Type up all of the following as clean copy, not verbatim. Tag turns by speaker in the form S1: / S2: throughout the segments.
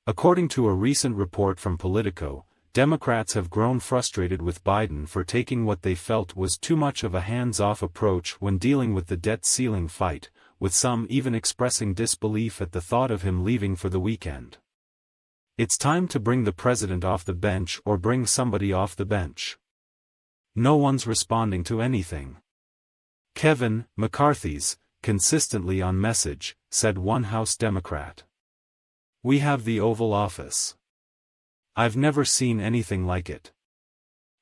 S1: According to a recent report from Politico, Democrats have grown frustrated with Biden for taking what they felt was too much of a hands-off approach when dealing with the debt ceiling fight, with some even expressing disbelief at the thought of him leaving for the weekend. It's time to bring the president off the bench or bring somebody off the bench. No one's responding to anything. Kevin McCarthy's consistently on message, said one House Democrat. We have the Oval Office. I've never seen anything like it.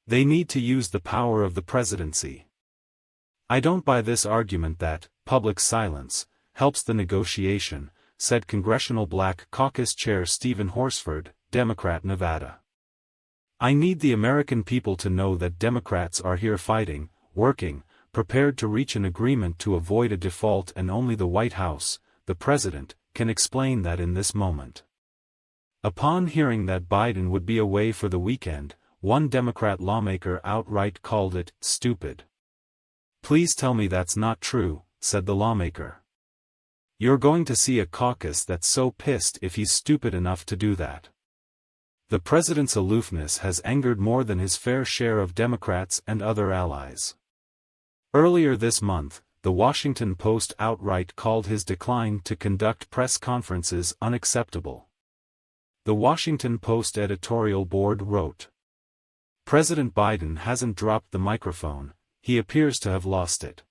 S1: They need to use the power of the presidency. I don't buy this argument that public silence helps the negotiation, said Congressional Black Caucus Chair Stephen Horsford, Democrat Nevada. I need the American people to know that Democrats are here fighting, working, prepared to reach an agreement to avoid a default, and only the White House, the president, can explain that in this moment. Upon hearing that Biden would be away for the weekend, one Democrat lawmaker outright called it stupid. Please tell me that's not true, said the lawmaker. You're going to see a caucus that's so pissed if he's stupid enough to do that. The president's aloofness has angered more than his fair share of Democrats and other allies. Earlier this month, the Washington Post outright called his decline to conduct press conferences unacceptable. The Washington Post editorial board wrote, President Biden hasn't dropped the microphone, he appears to have lost it.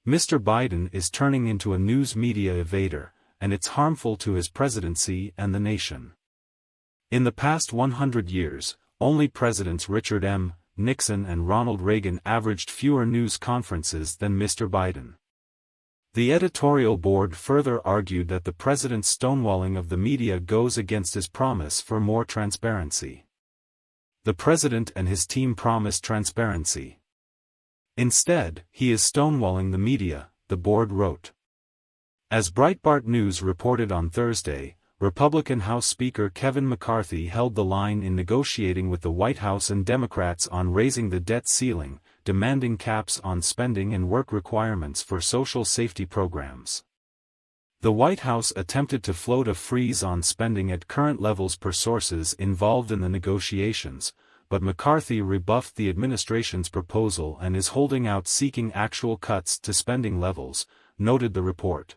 S1: Mr. Biden is turning into a news media evader, and it's harmful to his presidency and the nation. In the past 100 years, only Presidents Richard M. Nixon and Ronald Reagan averaged fewer news conferences than Mr. Biden. The editorial board further argued that the president's stonewalling of the media goes against his promise for more transparency. The president and his team promised transparency. Instead, he is stonewalling the media, the board wrote. As Breitbart News reported on Thursday, Republican House Speaker Kevin McCarthy held the line in negotiating with the White House and Democrats on raising the debt ceiling, demanding caps on spending and work requirements for social safety programs. The White House attempted to float a freeze on spending at current levels per sources involved in the negotiations, but McCarthy rebuffed the administration's proposal and is holding out, seeking actual cuts to spending levels, noted the report.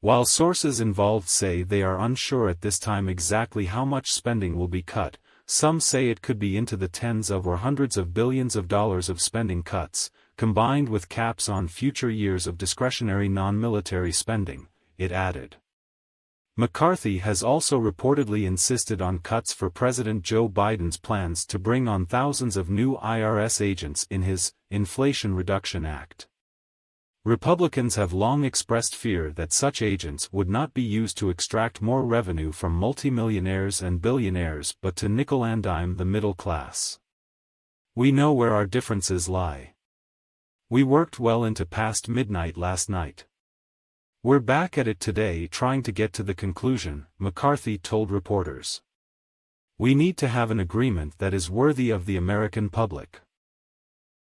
S1: While sources involved say they are unsure at this time exactly how much spending will be cut, some say it could be into the tens of or hundreds of billions of dollars of spending cuts, combined with caps on future years of discretionary non-military spending, it added. McCarthy has also reportedly insisted on cuts for President Joe Biden's plans to bring on thousands of new IRS agents in his Inflation Reduction Act. Republicans have long expressed fear that such agents would not be used to extract more revenue from multimillionaires and billionaires but to nickel-and-dime the middle class. We know where our differences lie. We worked well into past midnight last night. We're back at it today trying to get to the conclusion, McCarthy told reporters. We need to have an agreement that is worthy of the American public.